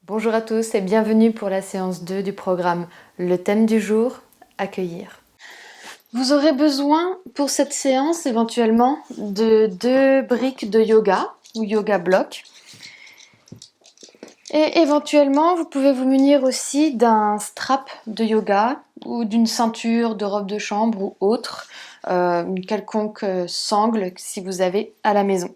Bonjour à tous et bienvenue pour la séance 2 du programme Le thème du jour, accueillir. Vous aurez besoin pour cette séance éventuellement de 2 briques de yoga ou yoga block. Et éventuellement, vous pouvez vous munir aussi d'un strap de yoga ou d'une ceinture de robe de chambre ou autre, une quelconque sangle si vous avez à la maison.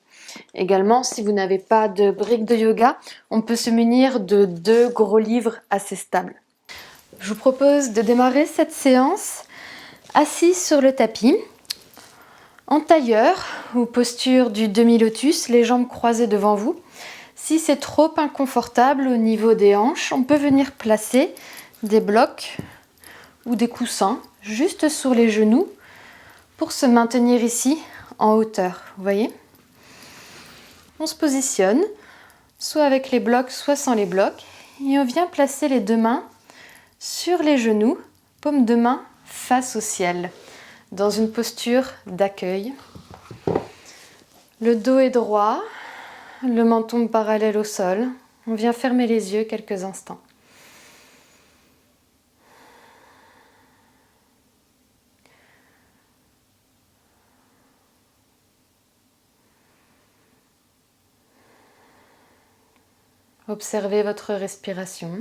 Également, si vous n'avez pas de briques de yoga, on peut se munir de 2 gros livres assez stables. Je vous propose de démarrer cette séance assis sur le tapis, en tailleur ou posture du demi-lotus, les jambes croisées devant vous. Si c'est trop inconfortable au niveau des hanches, on peut venir placer des blocs ou des coussins juste sur les genoux pour se maintenir ici en hauteur. Vous voyez ? On se positionne, soit avec les blocs, soit sans les blocs, et on vient placer les 2 mains sur les genoux, paume de main face au ciel, dans une posture d'accueil. Le dos est droit, le menton parallèle au sol. On vient fermer les yeux quelques instants. Observez votre respiration.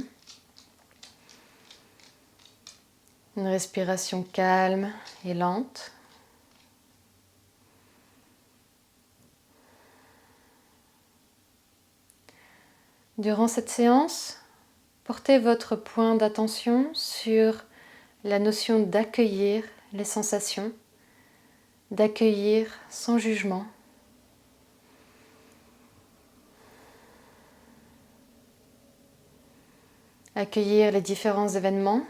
Une respiration calme et lente. Durant cette séance, portez votre point d'attention sur la notion d'accueillir les sensations, d'accueillir sans jugement. Accueillir les différents événements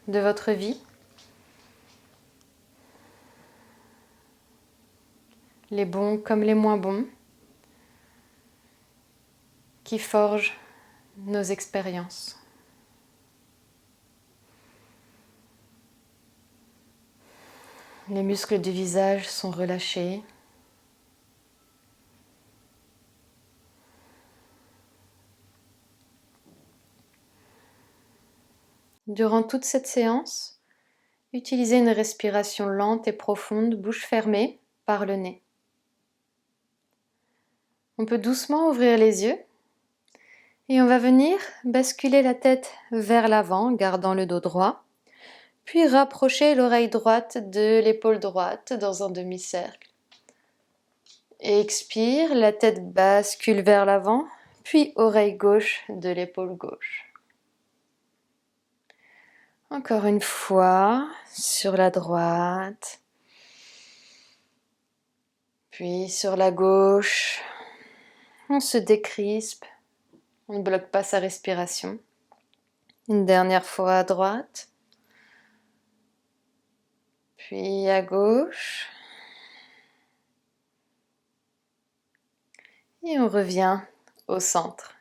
de votre vie, les bons comme les moins bons, qui forgent nos expériences. Les muscles du visage sont relâchés. Durant toute cette séance, utilisez une respiration lente et profonde, bouche fermée, par le nez. On peut doucement ouvrir les yeux et on va venir basculer la tête vers l'avant, gardant le dos droit, puis rapprocher l'oreille droite de l'épaule droite dans un demi-cercle. Expire, la tête bascule vers l'avant, puis oreille gauche de l'épaule gauche. Encore une fois, sur la droite, puis sur la gauche. On se décrispe, on ne bloque pas sa respiration. Une dernière fois à droite, puis à gauche. Et on revient au centre.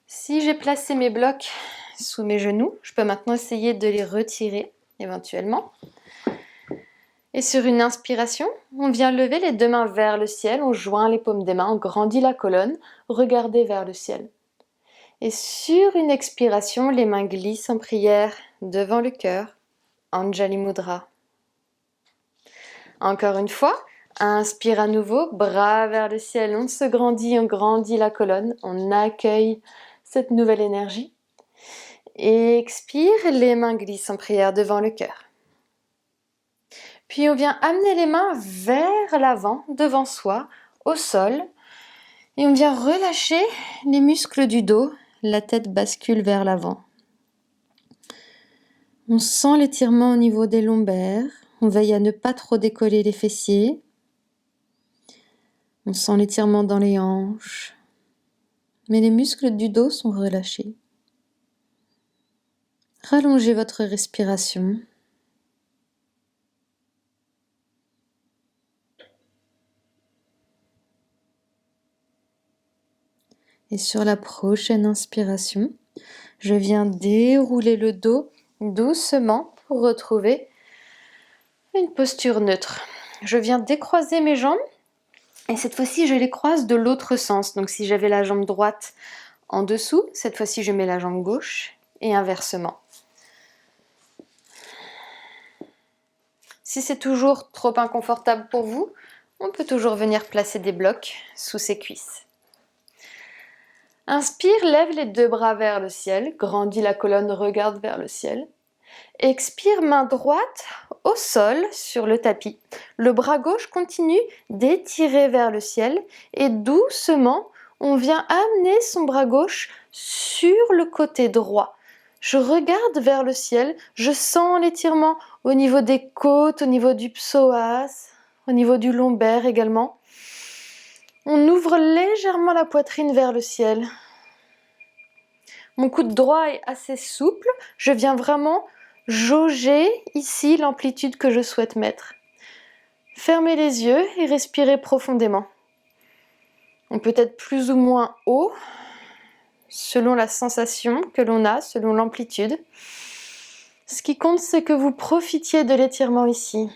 Si j'ai placé mes blocs sous mes genoux, je peux maintenant essayer de les retirer éventuellement. Et sur une inspiration, on vient lever les 2 mains vers le ciel, on joint les paumes des mains, on grandit la colonne, regardez vers le ciel. Et sur une expiration, les mains glissent en prière devant le cœur, Anjali Mudra. Encore une fois, inspire à nouveau, bras vers le ciel, on se grandit, on grandit la colonne, on accueille cette nouvelle énergie. Et expire, les mains glissent en prière devant le cœur. Puis on vient amener les mains vers l'avant, devant soi, au sol. Et on vient relâcher les muscles du dos, la tête bascule vers l'avant. On sent l'étirement au niveau des lombaires. On veille à ne pas trop décoller les fessiers. On sent l'étirement dans les hanches. Mais les muscles du dos sont relâchés. Rallongez votre respiration. Et sur la prochaine inspiration, je viens dérouler le dos doucement pour retrouver une posture neutre. Je viens décroiser mes jambes et cette fois-ci je les croise de l'autre sens. Donc si j'avais la jambe droite En dessous, cette fois-ci je mets la jambe gauche et inversement. Si c'est toujours trop inconfortable pour vous, on peut toujours venir placer des blocs sous ses cuisses. Inspire, lève les deux bras vers le ciel, grandis la colonne, regarde vers le ciel. Expire, main droite au sol sur le tapis. Le bras gauche continue d'étirer vers le ciel et doucement, on vient amener son bras gauche sur le côté droit. Je regarde vers le ciel, je sens l'étirement au niveau des côtes, au niveau du psoas, au niveau du lombaire également. On ouvre légèrement la poitrine vers le ciel. Mon coude droit est assez souple, je viens vraiment jauger ici l'amplitude que je souhaite mettre. Fermez les yeux et respirez profondément. On peut être plus ou moins haut, selon la sensation que l'on a, selon l'amplitude. Ce qui compte, c'est que vous profitiez de l'étirement ici.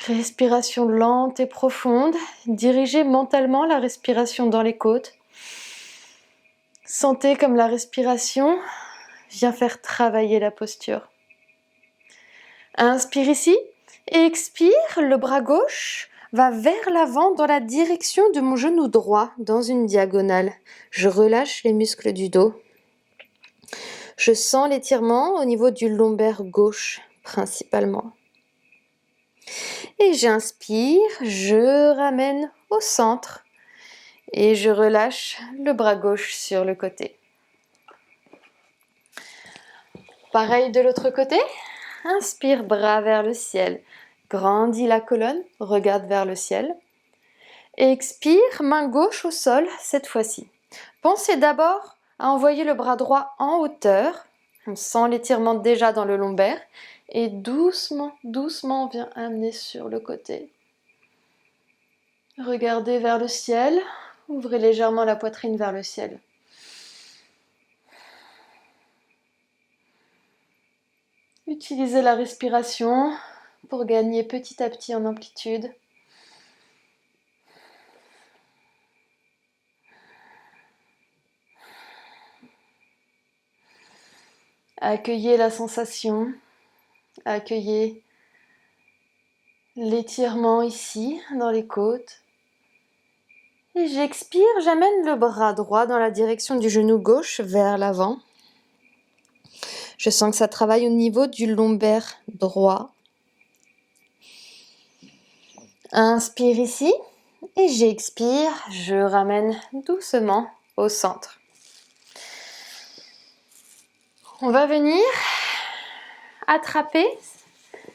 Respiration lente et profonde. Dirigez mentalement la respiration dans les côtes. Sentez comme la respiration vient faire travailler la posture. Inspire ici et expire, le bras gauche va vers l'avant dans la direction de mon genou droit, dans une diagonale. Je relâche les muscles du dos. Je sens l'étirement au niveau du lombaire gauche, principalement. Et j'inspire, je ramène au centre et je relâche le bras gauche sur le côté. Pareil de l'autre côté. Inspire, bras vers le ciel. Grandis la colonne, regarde vers le ciel. Expire, main gauche au sol cette fois-ci. Pensez d'abord à envoyer le bras droit en hauteur. On sent l'étirement déjà dans le lombaire. Et doucement, doucement, on vient amener sur le côté. Regardez vers le ciel. Ouvrez légèrement la poitrine vers le ciel. Utilisez la respiration pour gagner petit à petit en amplitude. Accueillez la sensation, accueillez l'étirement ici, dans les côtes. Et j'expire, j'amène le bras droit dans la direction du genou gauche vers l'avant. Je sens que ça travaille au niveau du lombaire droit. Inspire ici et j'expire, je ramène doucement au centre. On va venir attraper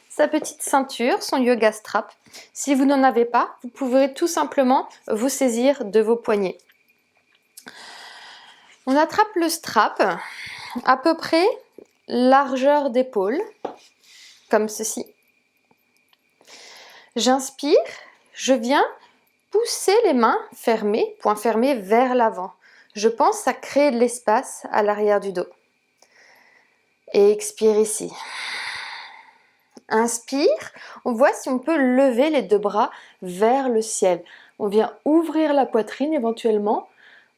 sa petite ceinture, son yoga strap. Si vous n'en avez pas, vous pouvez tout simplement vous saisir de vos poignets. On attrape le strap à peu près largeur d'épaule, comme ceci. J'inspire, je viens pousser les mains fermées, poings fermés vers l'avant. Je pense à créer de l'espace à l'arrière du dos. Et expire ici. Inspire, on voit si on peut lever les deux bras vers le ciel. On vient ouvrir la poitrine éventuellement.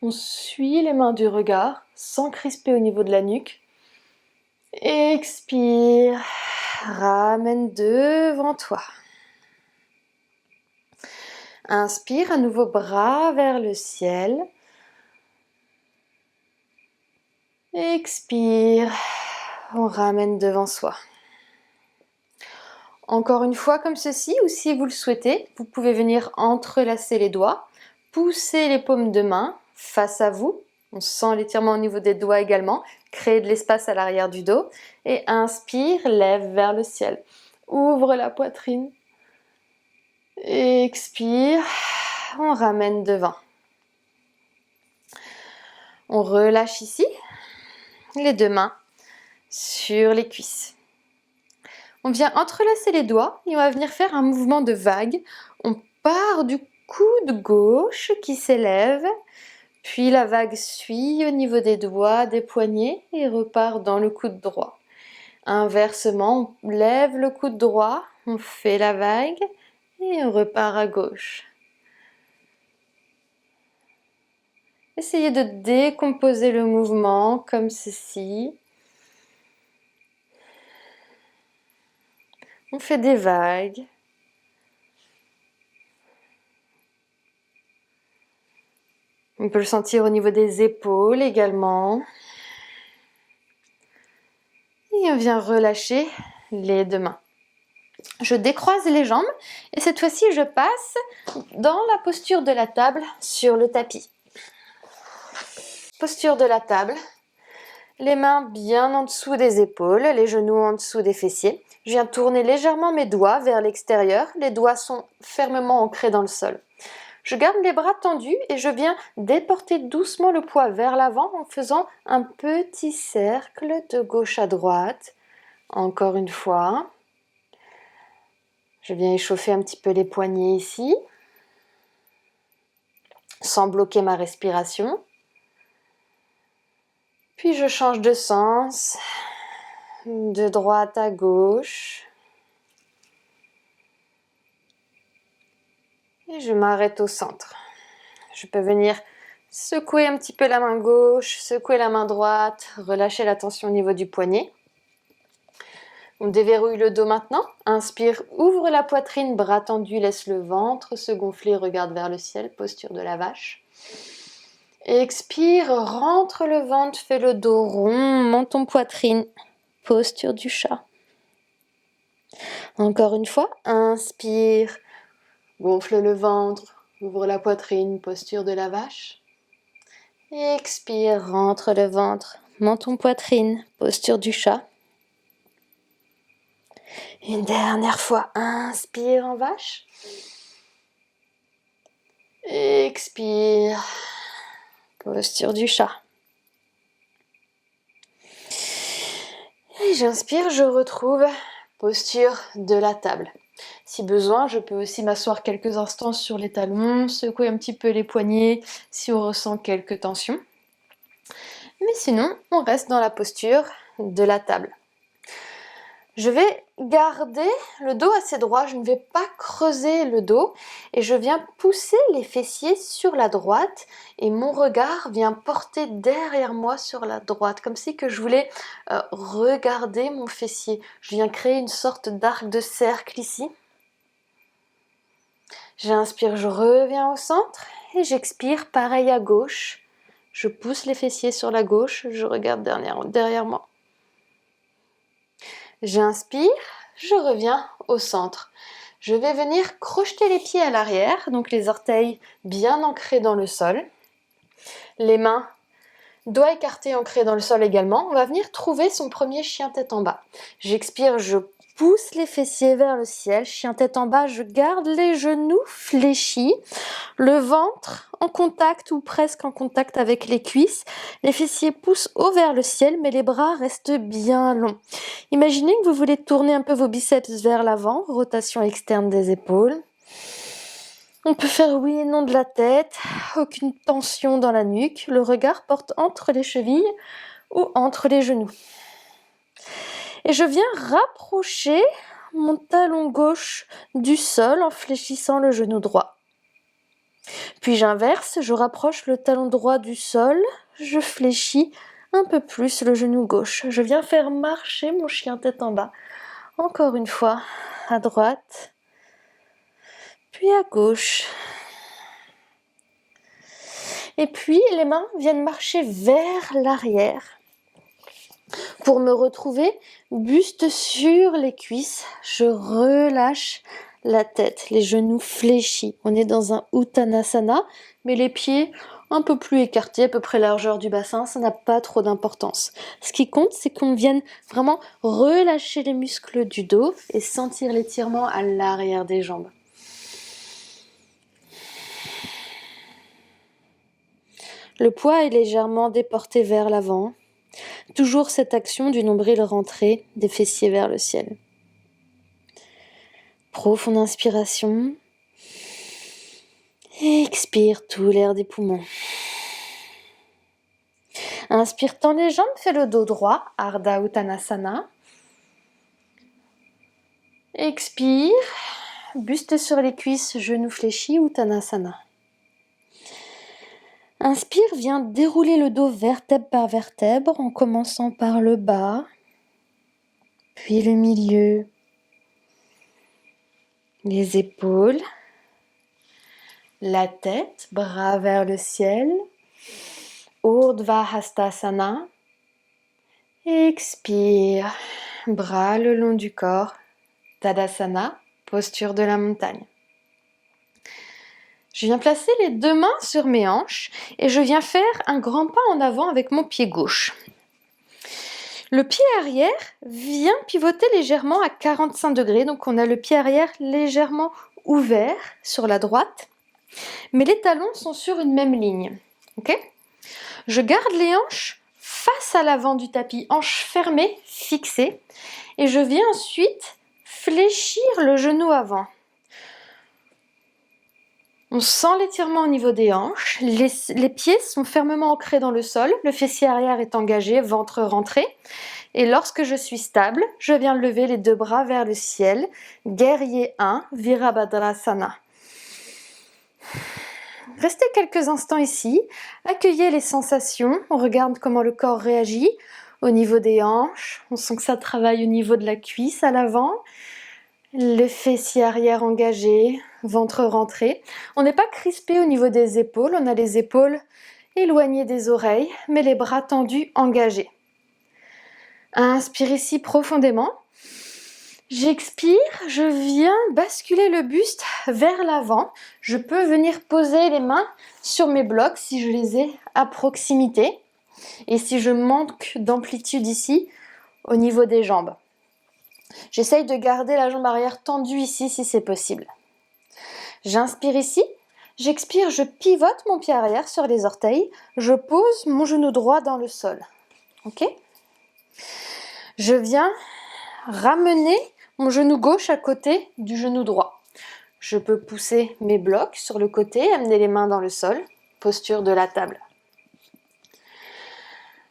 On suit les mains du regard sans crisper au niveau de la nuque. Expire, ramène devant toi. Inspire, à nouveau bras vers le ciel. Expire, on ramène devant soi. Encore une fois comme ceci, ou si vous le souhaitez, vous pouvez venir entrelacer les doigts, pousser les paumes de main face à vous. On sent l'étirement au niveau des doigts également, créer de l'espace à l'arrière du dos. Et inspire, lève vers le ciel. Ouvre la poitrine. Expire, on ramène devant. On relâche ici, les deux mains sur les cuisses. On vient entrelacer les doigts et on va venir faire un mouvement de vague. On part du coude gauche qui s'élève, puis la vague suit au niveau des doigts, des poignets et repart dans le coude droit. Inversement, on lève le coude droit, on fait la vague et on repart à gauche. Essayez de décomposer le mouvement comme ceci. On fait des vagues. On peut le sentir au niveau des épaules également. Et on vient relâcher les deux mains. Je décroise les jambes et cette fois-ci, je passe dans la posture de la table sur le tapis. Posture de la table. Les mains bien en dessous des épaules, les genoux en dessous des fessiers. Je viens tourner légèrement mes doigts vers l'extérieur. Les doigts sont fermement ancrés dans le sol. Je garde les bras tendus et je viens déporter doucement le poids vers l'avant en faisant un petit cercle de gauche à droite. Encore une fois. Je viens échauffer un petit peu les poignets ici, sans bloquer ma respiration. Puis je change de sens, de droite à gauche. Et je m'arrête au centre. Je peux venir secouer un petit peu la main gauche, secouer la main droite, relâcher la tension au niveau du poignet. On déverrouille le dos maintenant. Inspire, ouvre la poitrine, bras tendus, laisse le ventre se gonfler, regarde vers le ciel, posture de la vache. Expire, rentre le ventre, fais le dos rond, menton poitrine, posture du chat. Encore une fois, inspire, gonfle le ventre, ouvre la poitrine, posture de la vache. Expire, rentre le ventre, menton poitrine, posture du chat. Une dernière fois, inspire en vache. Expire, posture du chat. Et j'inspire, je retrouve posture de la table. Si besoin, je peux aussi m'asseoir quelques instants sur les talons, secouer un petit peu les poignets si on ressent quelques tensions. Mais sinon, on reste dans la posture de la table. Je vais garder le dos assez droit, je ne vais pas creuser le dos et je viens pousser les fessiers sur la droite et mon regard vient porter derrière moi sur la droite, comme si que je voulais regarder mon fessier. Je viens créer une sorte d'arc de cercle ici. J'inspire, je reviens au centre et j'expire, pareil à gauche. Je pousse les fessiers sur la gauche, je regarde derrière moi. J'inspire, je reviens au centre. Je vais venir crocheter les pieds à l'arrière, donc les orteils bien ancrés dans le sol. Les mains, doigts écartés, ancrés dans le sol également. On va venir trouver son premier chien tête en bas. J'expire, je pousse les fessiers vers le ciel. Chien tête en bas, je garde les genoux fléchis. Le ventre en contact ou presque en contact avec les cuisses. Les fessiers poussent haut vers le ciel, mais les bras restent bien longs. Imaginez que vous voulez tourner un peu vos biceps vers l'avant, rotation externe des épaules. On peut faire oui et non de la tête, aucune tension dans la nuque. Le regard porte entre les chevilles ou entre les genoux. Et je viens rapprocher mon talon gauche du sol en fléchissant le genou droit. Puis j'inverse, je rapproche le talon droit du sol, je fléchis un peu plus le genou gauche. Je viens faire marcher mon chien tête en bas. Encore une fois, à droite, puis à gauche. Et puis les mains viennent marcher vers l'arrière pour me retrouver buste sur les cuisses. Je relâche la tête, les genoux fléchis. On est dans un Uttanasana, mais les pieds un peu plus écartés, à peu près largeur du bassin, ça n'a pas trop d'importance. Ce qui compte, c'est qu'on vienne vraiment relâcher les muscles du dos et sentir l'étirement à l'arrière des jambes. Le poids est légèrement déporté vers l'avant. Toujours cette action du nombril rentré, des fessiers vers le ciel. Profonde inspiration. Expire tout l'air des poumons. Inspire, tends les jambes, fais le dos droit, Ardha Uttanasana. Expire, buste sur les cuisses, genoux fléchis, Uttanasana. Inspire, viens dérouler le dos vertèbre par vertèbre en commençant par le bas, puis le milieu, les épaules, la tête, bras vers le ciel, Urdhva Hastasana. Expire, bras le long du corps, Tadasana, posture de la montagne. Je viens placer les deux mains sur mes hanches et je viens faire un grand pas en avant avec mon pied gauche. Le pied arrière vient pivoter légèrement à 45 degrés, donc on a le pied arrière légèrement ouvert sur la droite, mais les talons sont sur une même ligne. Okay ? Je garde les hanches face à l'avant du tapis, hanches fermées, fixées, et je viens ensuite fléchir le genou avant. On sent l'étirement au niveau des hanches, les pieds sont fermement ancrés dans le sol, le fessier arrière est engagé, ventre rentré. Et lorsque je suis stable, je viens lever les deux bras vers le ciel, guerrier 1, Virabhadrasana. Restez quelques instants ici, accueillez les sensations, on regarde comment le corps réagit au niveau des hanches, on sent que ça travaille au niveau de la cuisse à l'avant, le fessier arrière engagé, ventre rentré. On n'est pas crispé au niveau des épaules, on a les épaules éloignées des oreilles, mais les bras tendus, engagés. Inspire ici profondément. J'expire, je viens basculer le buste vers l'avant. Je peux venir poser les mains sur mes blocs si je les ai à proximité. Et si je manque d'amplitude ici, au niveau des jambes. J'essaye de garder la jambe arrière tendue ici si c'est possible. J'inspire ici, j'expire, je pivote mon pied arrière sur les orteils, je pose mon genou droit dans le sol. Ok ? Je viens ramener mon genou gauche à côté du genou droit. Je peux pousser mes blocs sur le côté, amener les mains dans le sol, posture de la table.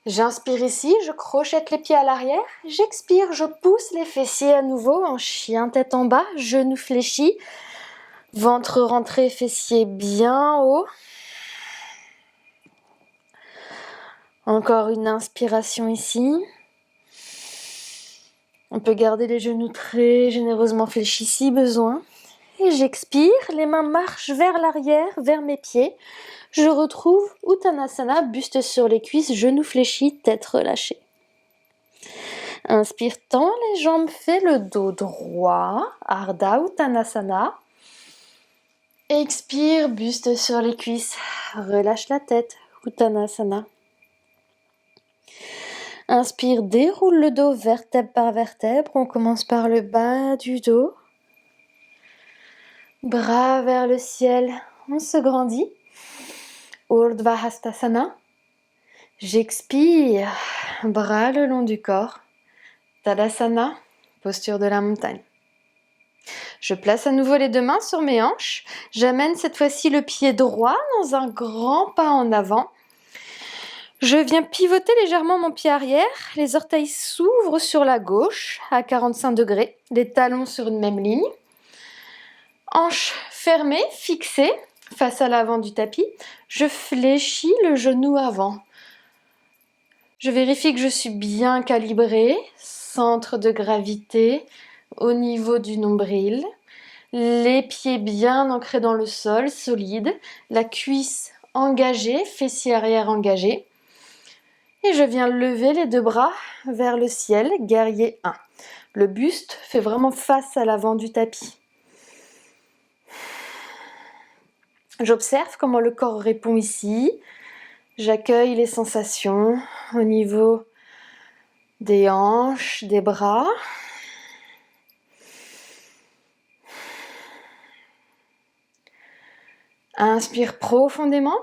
J'inspire ici, je crochette les pieds à l'arrière. J'expire, je pousse les fessiers à nouveau en chien tête en bas, genoux fléchis, ventre rentré, fessiers bien haut. Encore une inspiration ici. On peut garder les genoux très généreusement fléchis si besoin. Et j'expire, les mains marchent vers l'arrière, vers mes pieds. Je retrouve Uttanasana, buste sur les cuisses, genoux fléchis, tête relâchée. Inspire, tends les jambes, fais le dos droit, Ardha Uttanasana. Expire, buste sur les cuisses, relâche la tête, Uttanasana. Inspire, déroule le dos vertèbre par vertèbre. On commence par le bas du dos. Bras vers le ciel, on se grandit. Urdhva Hastasana. J'expire, bras le long du corps. Tadasana, posture de la montagne. Je place à nouveau les deux mains sur mes hanches. J'amène cette fois-ci le pied droit dans un grand pas en avant. Je viens pivoter légèrement mon pied arrière. Les orteils s'ouvrent sur la gauche à 45 degrés. Les talons sur une même ligne. Hanches fermées, fixées face à l'avant du tapis. Je fléchis le genou avant. Je vérifie que je suis bien calibrée. Centre de gravité au niveau du nombril. Les pieds bien ancrés dans le sol, solide. La cuisse engagée, fessier arrière engagé. Et je viens lever les deux bras vers le ciel, guerrier 1. Le buste fait vraiment face à l'avant du tapis. J'observe comment le corps répond ici. J'accueille les sensations au niveau des hanches, des bras. Inspire profondément.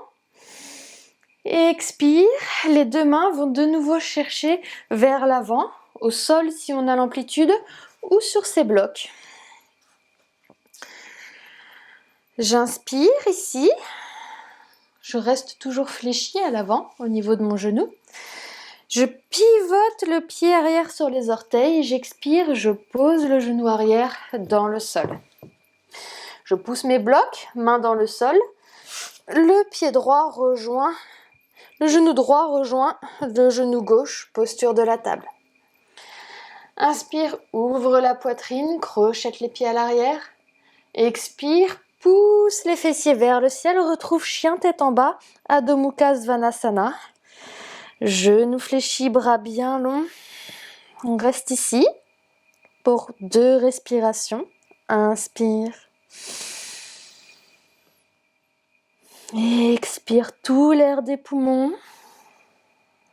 Expire, les deux mains vont de nouveau chercher vers l'avant, au sol si on a l'amplitude, ou sur ces blocs. J'inspire ici, je reste toujours fléchie à l'avant au niveau de mon genou. Je pivote le pied arrière sur les orteils, j'expire, je pose le genou arrière dans le sol. Je pousse mes blocs, main dans le sol. Le pied droit rejoint Le genou droit rejoint le genou gauche, posture de la table. Inspire, ouvre la poitrine, crochette les pieds à l'arrière. Expire, pousse les fessiers vers le ciel, retrouve chien tête en bas, Adho Mukha Svanasana. Genoux fléchis, bras bien longs. On reste ici pour 2 respirations. Inspire. Et expire tout l'air des poumons.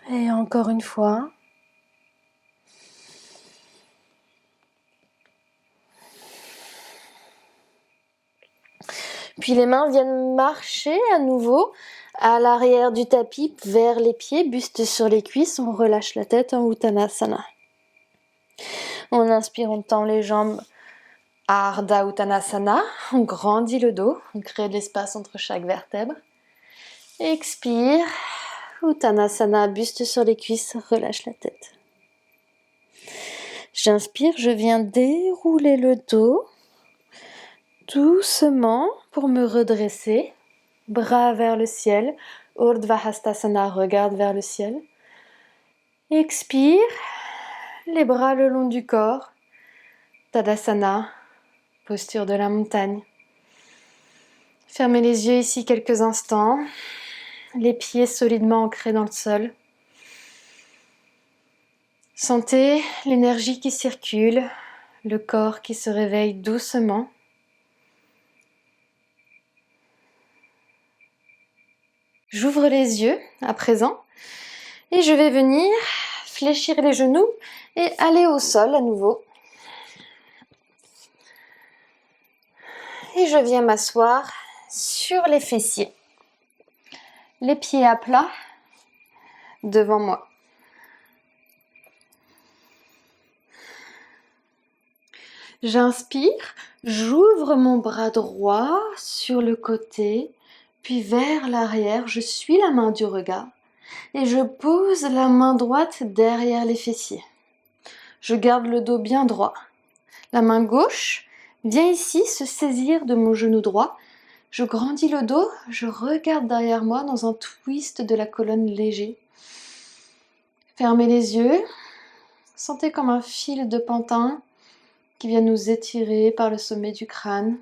Et encore une fois. Puis les mains viennent marcher à nouveau à l'arrière du tapis, vers les pieds, buste sur les cuisses. On relâche la tête en Uttanasana. On inspire, on tend les jambes à Ardha Uttanasana. On grandit le dos, on crée de l'espace entre chaque vertèbre. Expire, Uttanasana, buste sur les cuisses, relâche la tête. J'inspire, je viens dérouler le dos doucement pour me redresser. Bras vers le ciel, Urdhva Hastasana, regarde vers le ciel. Expire, les bras le long du corps, Tadasana, posture de la montagne. Fermez les yeux ici quelques instants, les pieds solidement ancrés dans le sol. Sentez l'énergie qui circule, le corps qui se réveille doucement. J'ouvre les yeux à présent et je vais venir fléchir les genoux et aller au sol à nouveau. Et je viens m'asseoir sur les fessiers, les pieds à plat devant moi. J'inspire, j'ouvre mon bras droit sur le côté, puis vers l'arrière, je suis la main du regard et je pose la main droite derrière les fessiers. Je garde le dos bien droit. La main gauche vient ici se saisir de mon genou droit. Je grandis le dos, je regarde derrière moi dans un twist de la colonne léger. Fermez les yeux, sentez comme un fil de pantin qui vient nous étirer par le sommet du crâne.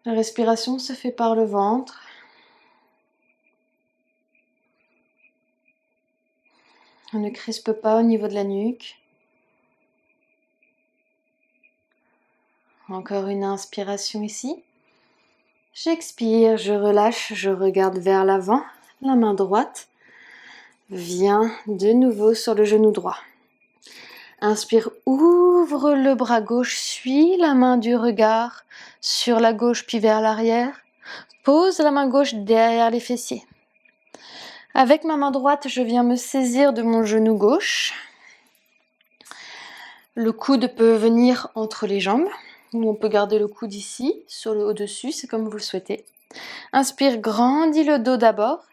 La respiration se fait par le ventre. On ne crispe pas au niveau de la nuque. Encore une inspiration ici. J'expire, je relâche, je regarde vers l'avant. La main droite vient de nouveau sur le genou droit. Inspire, ouvre le bras gauche, suis la main du regard sur la gauche puis vers l'arrière. Pose la main gauche derrière les fessiers. Avec ma main droite, je viens me saisir de mon genou gauche. Le coude peut venir entre les jambes, ou on peut garder le coude ici, sur le au-dessus, c'est comme vous le souhaitez. Inspire, grandis le dos d'abord.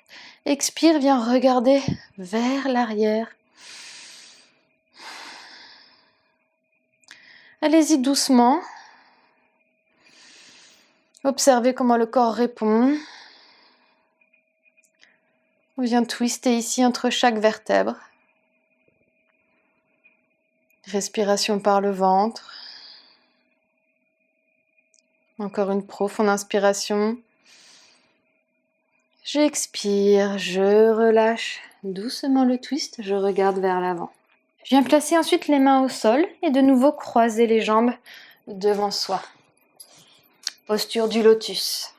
Expire, viens regarder vers l'arrière. Allez-y doucement. Observez comment le corps répond. On vient twister ici entre chaque vertèbre. Respiration par le ventre. Encore une profonde inspiration. J'expire, je relâche doucement le twist, je regarde vers l'avant. Je viens placer ensuite les mains au sol et de nouveau croiser les jambes devant soi. Posture du lotus.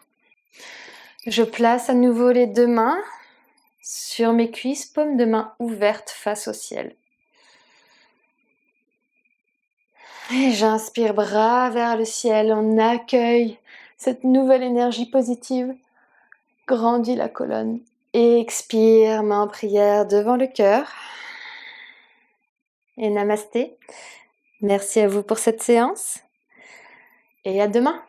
Je place à nouveau les 2 mains sur mes cuisses, paumes de main ouvertes face au ciel. Et j'inspire, bras vers le ciel, on accueille cette nouvelle énergie positive. Grandis la colonne. Expire, main en prière devant le cœur. Et namasté. Merci à vous pour cette séance. Et à demain.